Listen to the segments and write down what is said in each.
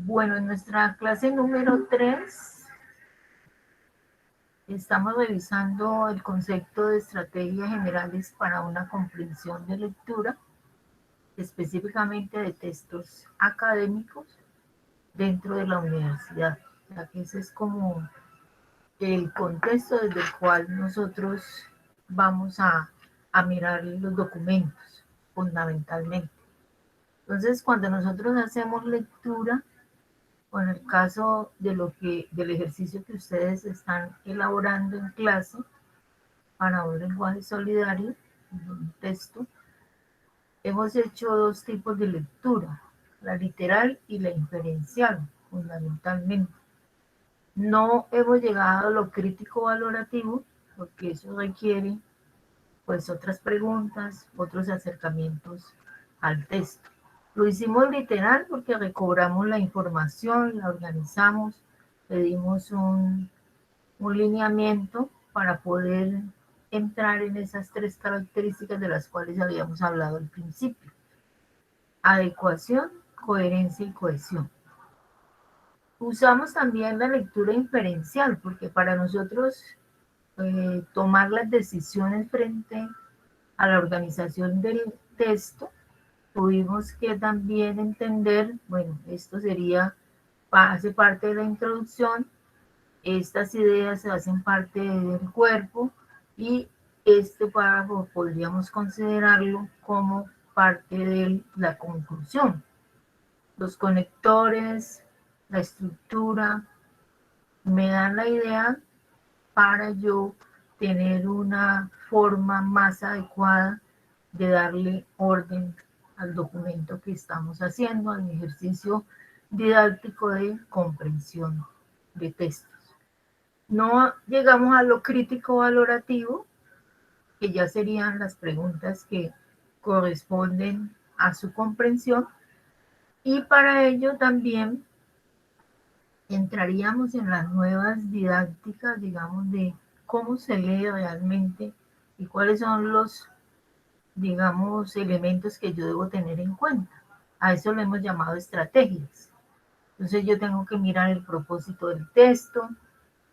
Bueno, en nuestra clase número 3 estamos revisando el concepto de estrategias generales para una comprensión de lectura, específicamente de textos académicos dentro de la universidad, ya que ese es como el contexto desde el cual nosotros vamos a mirar los documentos fundamentalmente. Entonces, cuando nosotros hacemos lectura, o en el caso de del ejercicio que ustedes están elaborando en clase para un lenguaje solidario, un texto, hemos hecho dos tipos de lectura, la literal y la inferencial, fundamentalmente. No hemos llegado a lo crítico valorativo, porque eso requiere pues otras preguntas, otros acercamientos al texto. Lo hicimos literal porque recobramos la información, la organizamos, le dimos un lineamiento para poder entrar en esas tres características de las cuales habíamos hablado al principio. Adecuación, coherencia y cohesión. Usamos también la lectura inferencial porque para nosotros tomar las decisiones frente a la organización del texto, tuvimos que también entender, bueno, esto sería, hace parte de la introducción, estas ideas hacen parte del cuerpo y este párrafo podríamos considerarlo como parte de la conclusión. Los conectores, la estructura, me dan la idea para yo tener una forma más adecuada de darle orden al documento que estamos haciendo, al ejercicio didáctico de comprensión de textos. No llegamos a lo crítico valorativo, que ya serían las preguntas que corresponden a su comprensión, y para ello también entraríamos en las nuevas didácticas, digamos, de cómo se lee realmente y cuáles son los, digamos, elementos que yo debo tener en cuenta. A eso lo hemos llamado estrategias. Entonces yo tengo que mirar el propósito del texto,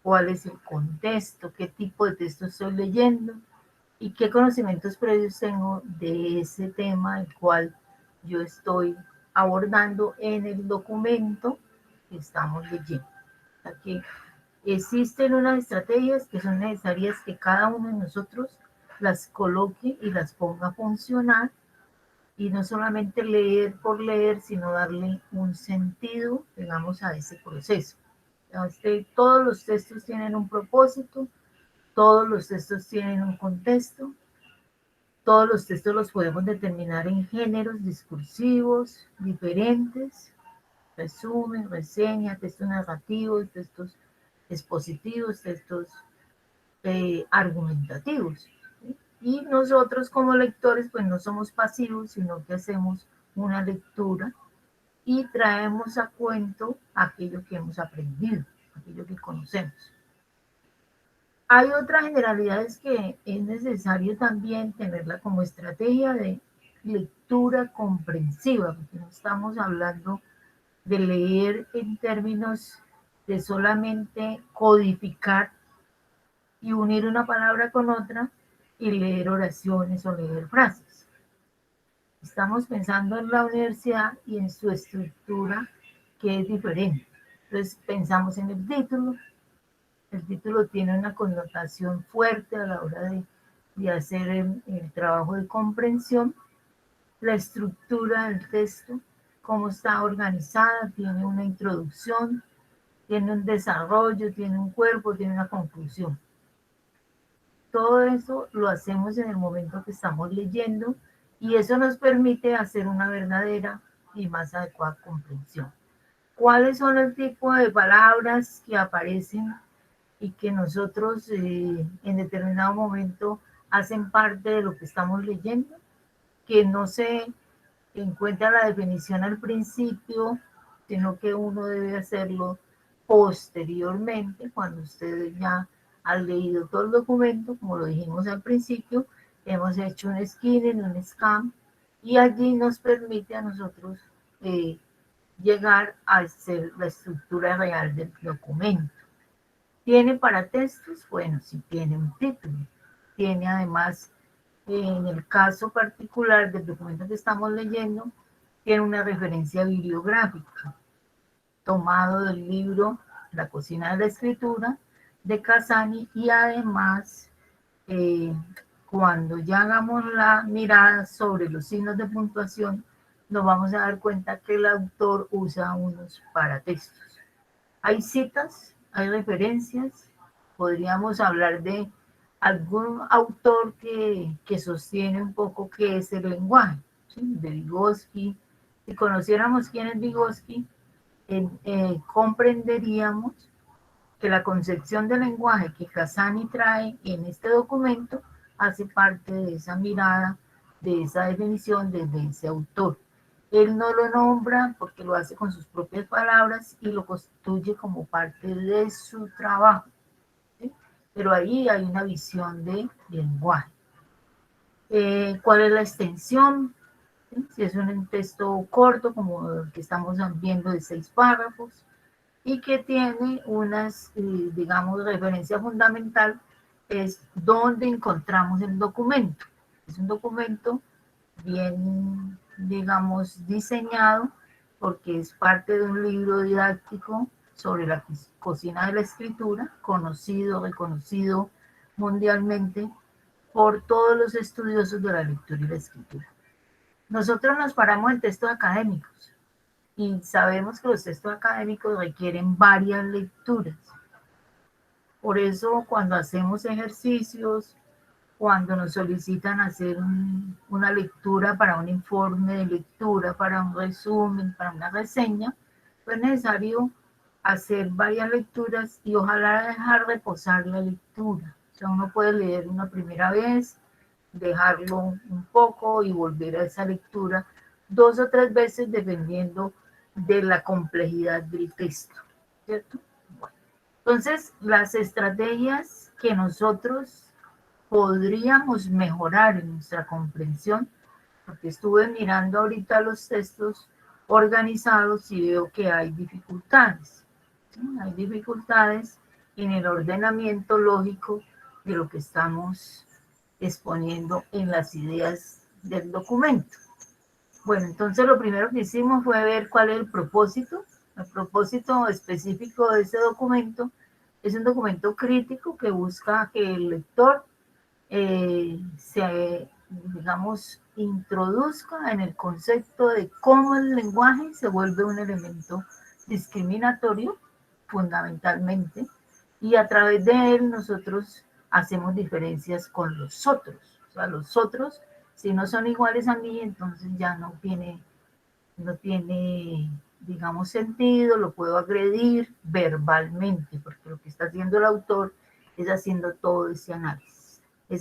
cuál es el contexto, qué tipo de texto estoy leyendo y qué conocimientos previos tengo de ese tema el cual yo estoy abordando en el documento que estamos leyendo. O sea que existen unas estrategias que son necesarias que cada uno de nosotros las coloque y las ponga a funcionar y no solamente leer por leer, sino darle un sentido, digamos, a ese proceso. Todos los textos tienen un propósito, todos los textos tienen un contexto, todos los textos los podemos determinar en géneros discursivos diferentes, resumen, reseña, textos narrativos, textos expositivos, textos argumentativos. ¿Sí? Y nosotros como lectores pues no somos pasivos, sino que hacemos una lectura y traemos a cuento aquello que hemos aprendido, aquello que conocemos. Hay otras generalidades que es necesario también tenerla como estrategia de lectura comprensiva, porque no estamos hablando de leer en términos de solamente codificar y unir una palabra con otra y leer oraciones o leer frases. Estamos pensando en la universidad y en su estructura que es diferente. Entonces pensamos en el título tiene una connotación fuerte a la hora de hacer el trabajo de comprensión, la estructura del texto, cómo está organizada, tiene una introducción, tiene un desarrollo, tiene un cuerpo, tiene una conclusión. Todo eso lo hacemos en el momento que estamos leyendo y eso nos permite hacer una verdadera y más adecuada comprensión. ¿Cuáles son el tipo de palabras que aparecen y que nosotros en determinado momento hacen parte de lo que estamos leyendo? Que no se encuentra la definición al principio, sino que uno debe hacerlo posteriormente, cuando usted ya ha leído todo el documento, como lo dijimos al principio, hemos hecho un skimming, un scan, y allí nos permite a nosotros llegar a ser la estructura real del documento. ¿Tiene para textos? Bueno, sí tiene un título. Tiene además, en el caso particular del documento que estamos leyendo, tiene una referencia bibliográfica tomado del libro La cocina de la escritura de Casani, y además eh, cuando ya hagamos la mirada sobre los signos de puntuación, nos vamos a dar cuenta que el autor usa unos paratextos. Hay citas, hay referencias, podríamos hablar de algún autor que sostiene un poco qué es el lenguaje, ¿sí? De Vygotsky. Si conociéramos quién es Vygotsky, comprenderíamos que la concepción del lenguaje que Casani trae en este documento hace parte de esa mirada, de esa definición desde ese autor. Él no lo nombra porque lo hace con sus propias palabras y lo constituye como parte de su trabajo, ¿sí? Pero ahí hay una visión de lenguaje. ¿Cuál es la extensión? ¿Sí? Si es un texto corto, como el que estamos viendo de 6 párrafos, y que tiene unas, digamos, referencia fundamental, es dónde encontramos el documento. Es un documento bien, digamos, diseñado, porque es parte de un libro didáctico sobre la cocina de la escritura, conocido, reconocido mundialmente por todos los estudiosos de la lectura y la escritura. Nosotros nos paramos en textos académicos, y sabemos que los textos académicos requieren varias lecturas. Por eso cuando hacemos ejercicios, cuando nos solicitan hacer una lectura para un informe de lectura, para un resumen, para una reseña, pues es necesario hacer varias lecturas y ojalá dejar reposar la lectura. O sea, uno puede leer una primera vez, dejarlo un poco y volver a esa lectura 2 o 3 veces dependiendo de la complejidad del texto, ¿cierto? Bueno, entonces, las estrategias que nosotros podríamos mejorar en nuestra comprensión, porque estuve mirando ahorita los textos organizados y veo que hay dificultades, ¿sí? Hay dificultades en el ordenamiento lógico de lo que estamos exponiendo en las ideas del documento. Bueno, entonces lo primero que hicimos fue ver cuál es el propósito específico de ese documento. Es un documento crítico que busca que el lector se, digamos, introduzca en el concepto de cómo el lenguaje se vuelve un elemento discriminatorio, fundamentalmente, y a través de él nosotros hacemos diferencias con los otros. O sea, los otros, si no son iguales a mí, entonces ya no tiene, digamos, sentido, lo puedo agredir verbalmente, porque lo que está haciendo el autor es haciendo todo ese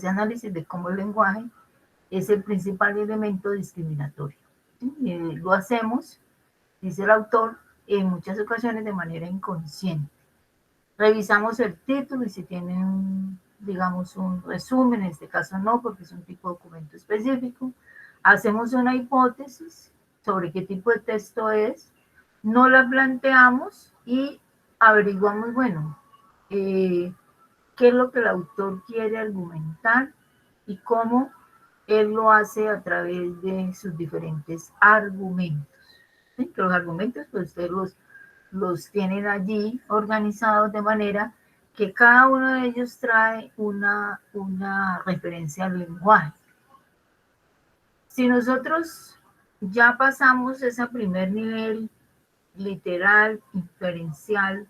análisis de cómo el lenguaje es el principal elemento discriminatorio. ¿Sí? Lo hacemos, dice el autor, en muchas ocasiones de manera inconsciente. Revisamos el título y si tiene digamos, un resumen, en este caso no, porque es un tipo de documento específico. Hacemos una hipótesis sobre qué tipo de texto es, no la planteamos y averiguamos, bueno, qué es lo que el autor quiere argumentar y cómo él lo hace a través de sus diferentes argumentos. ¿Sí? Que los argumentos, pues ustedes los tienen allí organizados de manera que cada uno de ellos trae una referencia al lenguaje. Si nosotros ya pasamos ese primer nivel literal, inferencial,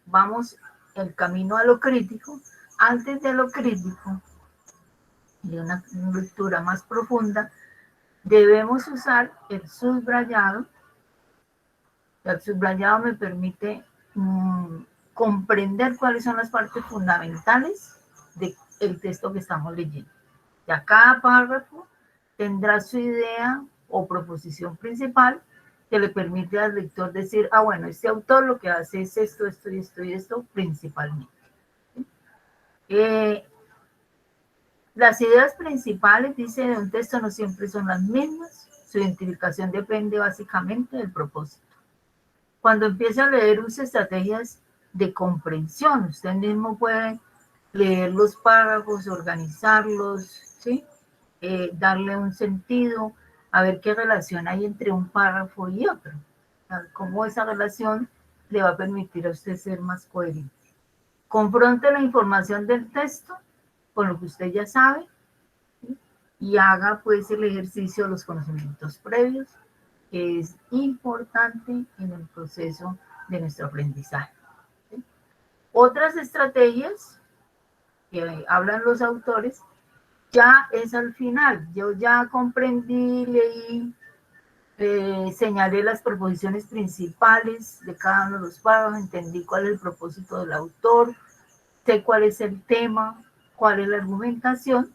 vamos el camino a lo crítico. Antes de lo crítico, de una lectura más profunda, debemos usar el subrayado. El subrayado me permite comprender cuáles son las partes fundamentales del texto que estamos leyendo. Ya cada párrafo tendrá su idea o proposición principal que le permite al lector decir, ah, bueno, este autor lo que hace es esto, esto y esto y esto principalmente. Las ideas principales, dice, de un texto no siempre son las mismas. Su identificación depende básicamente del propósito. Cuando empiece a leer, use estrategias de comprensión. Usted mismo puede leer los párrafos, organizarlos, ¿sí? Darle un sentido, a ver qué relación hay entre un párrafo y otro. Cómo esa relación le va a permitir a usted ser más coherente. Confronte la información del texto con lo que usted ya sabe, ¿sí? Y haga pues el ejercicio de los conocimientos previos, que es importante en el proceso de nuestro aprendizaje, ¿sí? Otras estrategias que hablan los autores ya es al final. Yo ya comprendí, leí, señalé las proposiciones principales de cada uno de los párrafos, entendí cuál es el propósito del autor, sé cuál es el tema, cuál es la argumentación,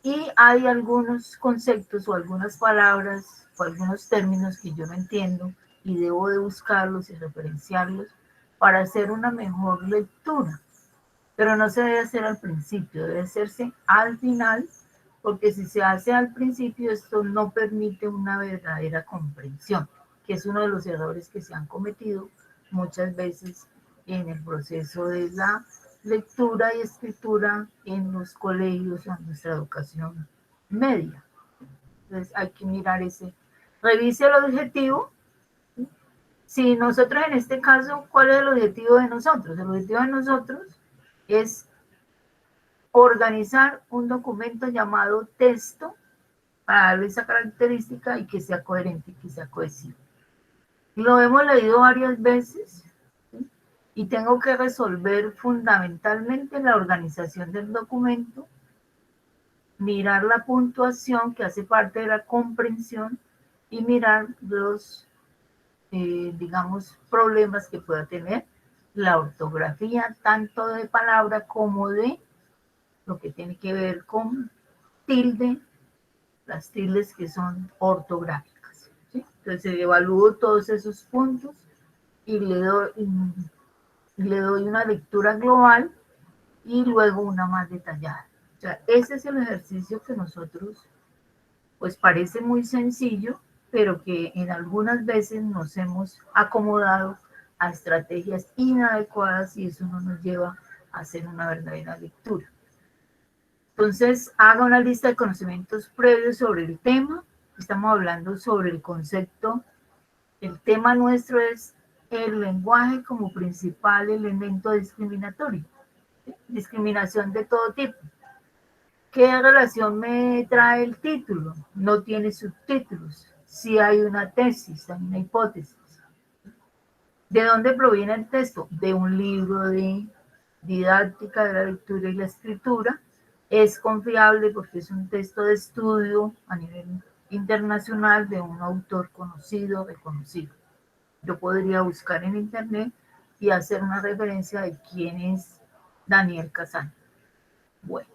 y hay algunos conceptos o algunas palabras o algunos términos que yo no entiendo y debo de buscarlos y referenciarlos para hacer una mejor lectura. Pero no se debe hacer al principio, debe hacerse al final, porque si se hace al principio, esto no permite una verdadera comprensión, que es uno de los errores que se han cometido muchas veces en el proceso de la lectura y escritura en los colegios, en nuestra educación media. Entonces hay que mirar ese. Revise el objetivo. Si nosotros en este caso, ¿cuál es el objetivo de nosotros? El objetivo de nosotros es organizar un documento llamado texto para darle esa característica y que sea coherente, que sea cohesivo. Lo hemos leído varias veces, ¿sí? Y tengo que resolver fundamentalmente la organización del documento, mirar la puntuación que hace parte de la comprensión y mirar los, digamos, problemas que pueda tener la ortografía, tanto de palabra como de lo que tiene que ver con tilde, las tildes que son ortográficas, ¿sí? Entonces evalúo todos esos puntos y le doy una lectura global y luego una más detallada. O sea, ese es el ejercicio que nosotros, pues parece muy sencillo, pero que en algunas veces nos hemos acomodado a estrategias inadecuadas y eso no nos lleva a hacer una verdadera lectura. Entonces, haga una lista de conocimientos previos sobre el tema. Estamos hablando sobre el concepto. El tema nuestro es el lenguaje como principal elemento discriminatorio. ¿Sí? Discriminación de todo tipo. ¿Qué relación me trae el título? No tiene subtítulos. Sí hay una tesis, hay una hipótesis. ¿De dónde proviene el texto? De un libro de didáctica de la lectura y la escritura. Es confiable porque es un texto de estudio a nivel internacional de un autor conocido, reconocido. Yo podría buscar en internet y hacer una referencia de quién es Daniel Casaña. Bueno,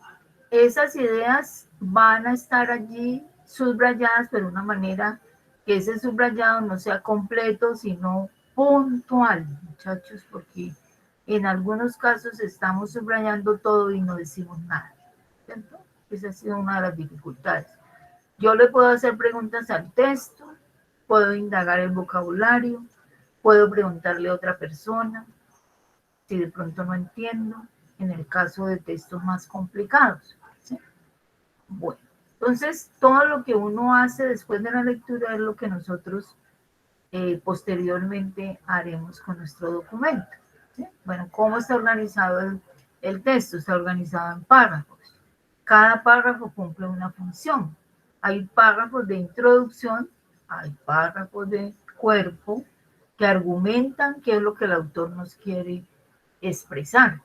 esas ideas van a estar allí subrayadas, pero de una manera que ese subrayado no sea completo, sino puntual, muchachos, porque en algunos casos estamos subrayando todo y no decimos nada, ¿cierto? Esa ha sido una de las dificultades. Yo le puedo hacer preguntas al texto, puedo indagar el vocabulario, puedo preguntarle a otra persona, si de pronto no entiendo, en el caso de textos más complicados, ¿sí? Bueno, entonces todo lo que uno hace después de la lectura es lo que nosotros posteriormente haremos con nuestro documento, ¿sí? Bueno, ¿cómo está organizado el texto? Está organizado en párrafos. Cada párrafo cumple una función. Hay párrafos de introducción, hay párrafos de cuerpo que argumentan qué es lo que el autor nos quiere expresar,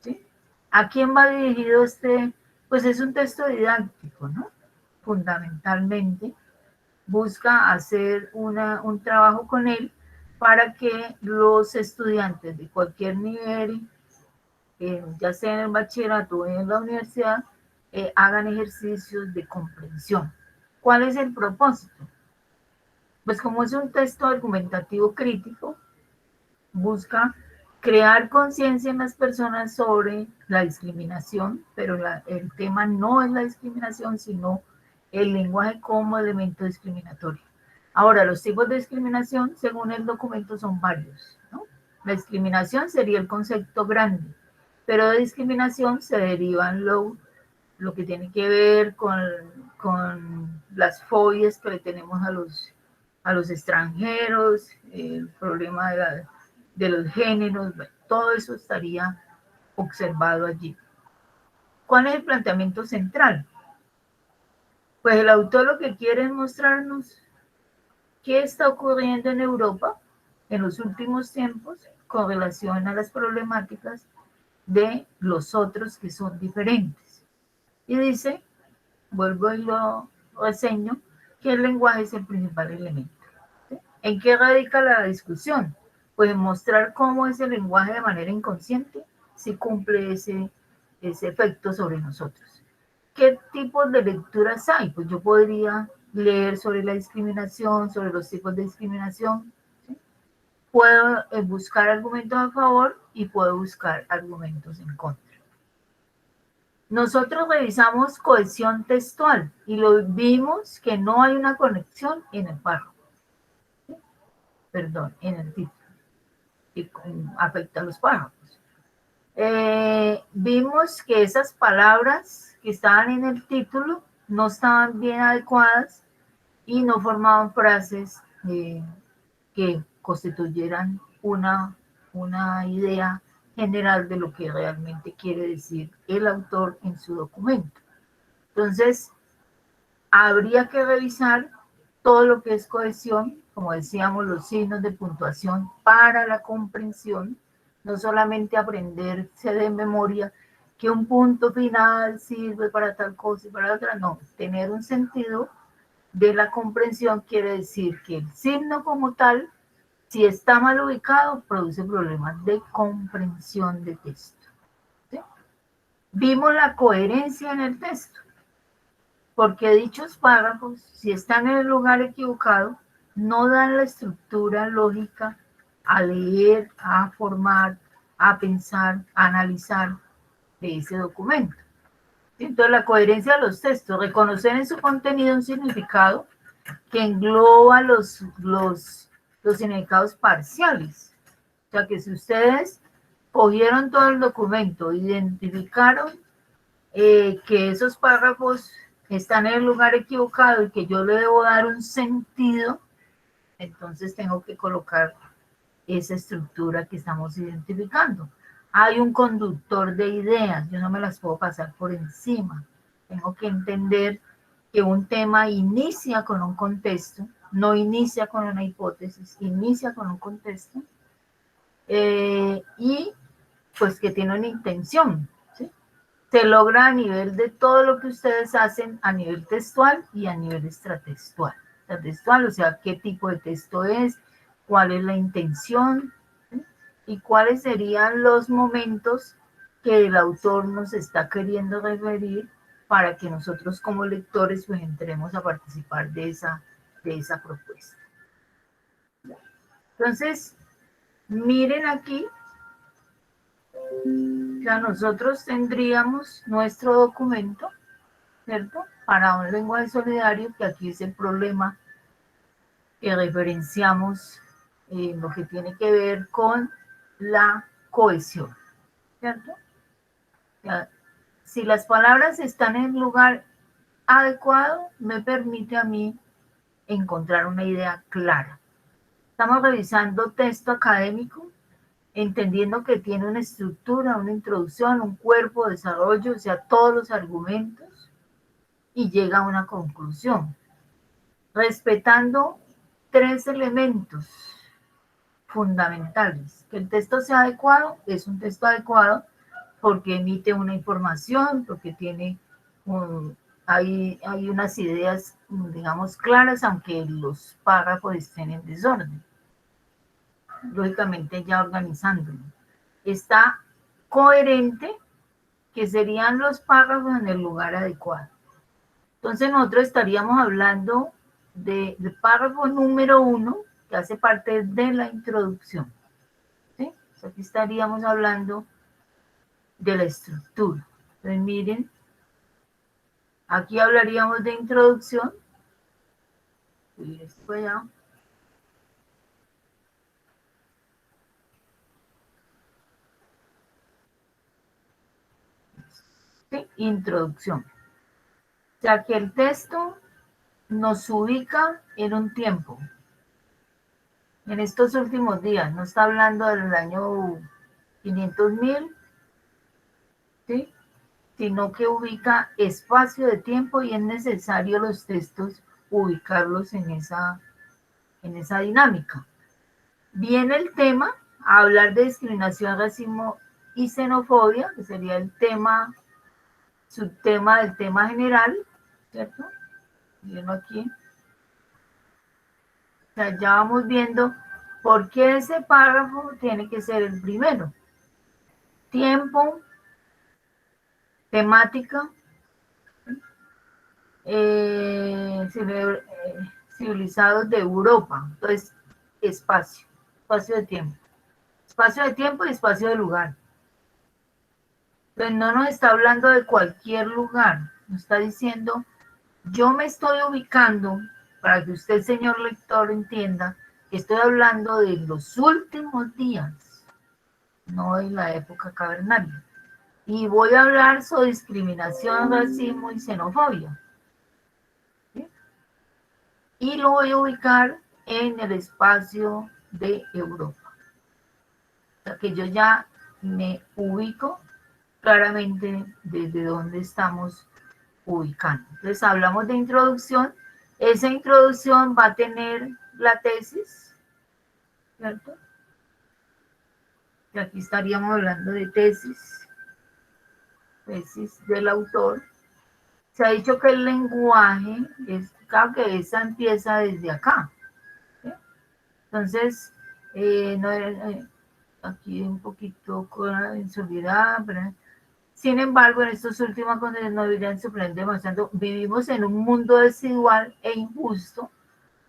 ¿sí? ¿A quién va dirigido este? Pues es un texto didáctico, ¿no? Fundamentalmente busca hacer un trabajo con él para que los estudiantes de cualquier nivel, ya sea en el bachillerato o en la universidad, hagan ejercicios de comprensión. ¿Cuál es el propósito? Pues como es un texto argumentativo crítico, busca crear conciencia en las personas sobre la discriminación, pero el tema no es la discriminación, sino el lenguaje como elemento discriminatorio. Ahora, los tipos de discriminación, según el documento, son varios, ¿no? La discriminación sería el concepto grande, pero de discriminación se derivan lo que tiene que ver con las fobias que le tenemos a los extranjeros, el problema de los géneros, todo eso estaría observado allí. ¿Cuál es el planteamiento central? Pues el autor lo que quiere es mostrarnos qué está ocurriendo en Europa en los últimos tiempos con relación a las problemáticas de los otros que son diferentes. Y dice, vuelvo y lo reseño, que el lenguaje es el principal elemento. ¿Sí? ¿En qué radica la discusión? Pues en mostrar cómo ese lenguaje de manera inconsciente si cumple ese efecto sobre nosotros. ¿Qué tipos de lecturas hay? Pues yo podría leer sobre la discriminación, sobre los tipos de discriminación. ¿Sí? Puedo buscar argumentos a favor y puedo buscar argumentos en contra. Nosotros revisamos cohesión textual y lo vimos que no hay una conexión en el párrafo. ¿Sí? Perdón, en el título. Y afecta a los párrafos. Vimos que esas palabras que estaban en el título no estaban bien adecuadas y no formaban frases que constituyeran una idea general de lo que realmente quiere decir el autor en su documento. Entonces, habría que revisar todo lo que es cohesión, como decíamos, los signos de puntuación para la comprensión, no solamente aprenderse de memoria que un punto final sirve para tal cosa y para otra, no, tener un sentido de la comprensión quiere decir que el signo como tal, si está mal ubicado, produce problemas de comprensión de texto. ¿Sí? Vimos la coherencia en el texto, porque dichos párrafos, si están en el lugar equivocado, no dan la estructura lógica a leer, a formar, a pensar, a analizar de ese documento. Entonces, la coherencia de los textos, reconocer en su contenido un significado que engloba los significados parciales. O sea, que si ustedes cogieron todo el documento, identificaron que esos párrafos están en el lugar equivocado y que yo le debo dar un sentido, entonces tengo que colocar esa estructura que estamos identificando. Hay un conductor de ideas, yo no me las puedo pasar por encima. Tengo que entender que un tema inicia con un contexto, no inicia con una hipótesis, inicia con un contexto y pues que tiene una intención, ¿sí? Se logra a nivel de todo lo que ustedes hacen a nivel textual y a nivel extratextual. La textual, o sea, qué tipo de texto es, cuál es la intención, ¿sí? Y cuáles serían los momentos que el autor nos está queriendo referir para que nosotros como lectores pues entremos a participar de esa propuesta. Entonces, miren aquí, ya nosotros tendríamos nuestro documento, ¿cierto? Para un lenguaje solidario, que aquí es el problema que referenciamos en lo que tiene que ver con la cohesión, ¿cierto? Ya, si las palabras están en el lugar adecuado, me permite a mí encontrar una idea clara. Estamos revisando texto académico, entendiendo que tiene una estructura, una introducción, un cuerpo, desarrollo, o sea, todos los argumentos, y llega a una conclusión, respetando tres elementos fundamentales. Que el texto sea adecuado, es un texto adecuado porque emite una información, porque tiene hay unas ideas, digamos, claras, aunque los párrafos estén en desorden. Lógicamente ya organizándolo. Está coherente, que serían los párrafos en el lugar adecuado. Entonces nosotros estaríamos hablando del párrafo número 1, que hace parte de la introducción. ¿Sí? Entonces aquí estaríamos hablando de la estructura. Entonces miren, aquí hablaríamos de introducción, subir esto allá. Sí, introducción. O sea que el texto nos ubica en un tiempo, en estos últimos días, no está hablando del año 500.000, ¿sí? Sino que ubica espacio de tiempo y es necesario los textos ubicarlos en esa dinámica. Viene el tema a hablar de discriminación, racismo y xenofobia, que sería el tema, subtema del tema general, ¿cierto? Viendo aquí. O sea, ya vamos viendo por qué ese párrafo tiene que ser el primero. Tiempo, temática, eh, civilizados de Europa. Entonces, espacio de tiempo. Espacio de tiempo y espacio de lugar. Entonces, no nos está hablando de cualquier lugar, nos está diciendo, yo me estoy ubicando, para que usted, señor lector, entienda, que estoy hablando de los últimos días, no de la época cavernaria. Y voy a hablar sobre discriminación, racismo y xenofobia. ¿Sí? Y lo voy a ubicar en el espacio de Europa. O sea que yo ya me ubico claramente desde dónde estamos ubicando. Entonces hablamos de introducción. Esa introducción va a tener la tesis, ¿cierto? Y aquí estaríamos hablando de tesis del autor. Se ha dicho que el lenguaje, claro que esa empieza desde acá. ¿Sí? Entonces, no, aquí un poquito con la inseguridad, pero sin embargo, en estos últimos condiciones no deberían sorprender demasiado. Vivimos en un mundo desigual e injusto,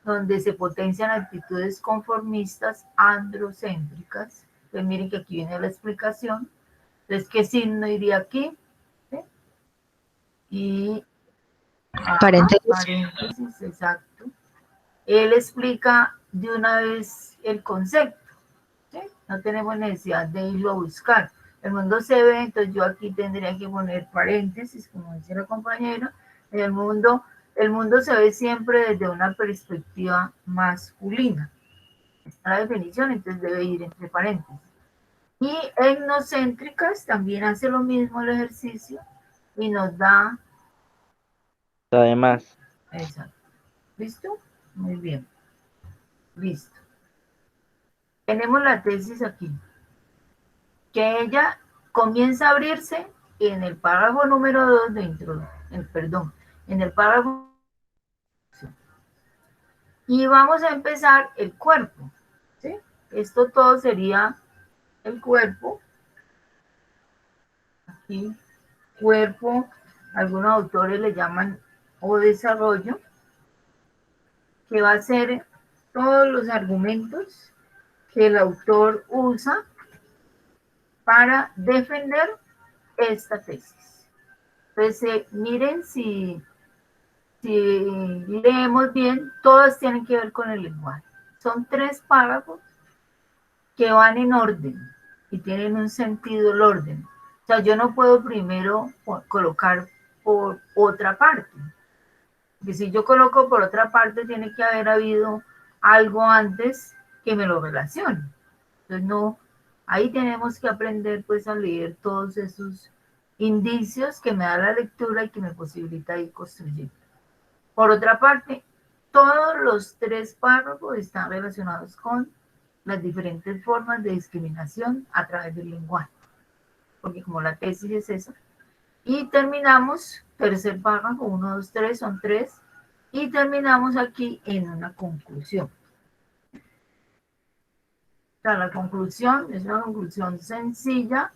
donde se potencian actitudes conformistas, androcéntricas. Entonces, miren que aquí viene la explicación. Entonces, ¿qué signo iría aquí? ¿Sí? Y Paréntesis. paréntesis, exacto. Él explica de una vez el concepto. ¿Sí? No tenemos necesidad de irlo a buscar. El mundo se ve, entonces yo aquí tendría que poner paréntesis, como dice la compañera. El mundo se ve siempre desde una perspectiva masculina. Esta es la definición, entonces debe ir entre paréntesis. Y etnocéntricas también hace lo mismo el ejercicio y nos da... Además, Exacto. ¿Listo? Muy bien. Listo. Tenemos la tesis aquí. Que ella comienza a abrirse en el párrafo número 2 de introducción, perdón, en el párrafo. Y vamos a empezar el cuerpo. ¿Sí? Esto todo sería el cuerpo. Aquí, cuerpo, algunos autores le llaman o desarrollo, que va a ser todos los argumentos que el autor usa para defender esta tesis. Entonces, miren si leemos bien, todas tienen que ver con el lenguaje. Son 3 párrafos que van en orden y tienen un sentido el orden. O sea, yo no puedo primero colocar por otra parte. Porque si yo coloco por otra parte, tiene que haber habido algo antes que me lo relacione. Entonces, no, ahí tenemos que aprender pues a leer todos esos indicios que me da la lectura y que me posibilita ir construyendo. Por otra parte, todos los 3 párrafos están relacionados con las diferentes formas de discriminación a través del lenguaje, porque como la tesis es esa. Y terminamos, tercer párrafo, 1, 2, 3, son 3, y terminamos aquí en una conclusión. O sea, la conclusión es una conclusión sencilla,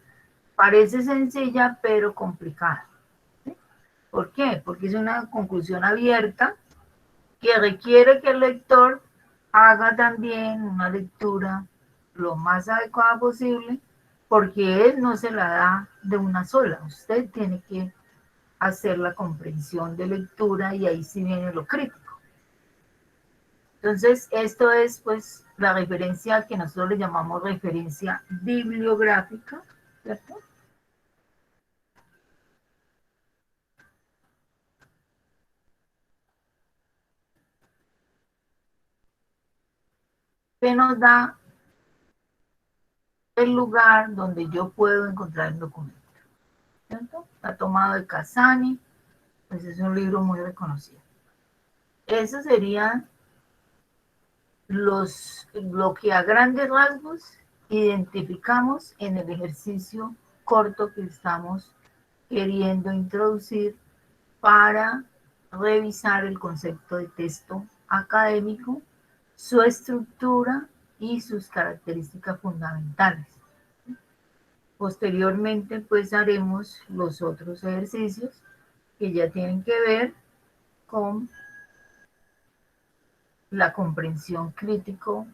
parece sencilla, pero complicada. ¿Sí? ¿Por qué? Porque es una conclusión abierta, que requiere que el lector haga también una lectura lo más adecuada posible, porque él no se la da de una sola. Usted tiene que hacer la comprensión de lectura y ahí sí viene lo crítico. Entonces, esto es pues la referencia que nosotros le llamamos referencia bibliográfica, ¿cierto? Que nos da el lugar donde yo puedo encontrar el documento, ¿cierto? Está tomado de Casani, pues es un libro muy reconocido. Eso sería lo que a grandes rasgos identificamos en el ejercicio corto que estamos queriendo introducir para revisar el concepto de texto académico, su estructura y sus características fundamentales. Posteriormente, pues haremos los otros ejercicios que ya tienen que ver con la comprensión crítica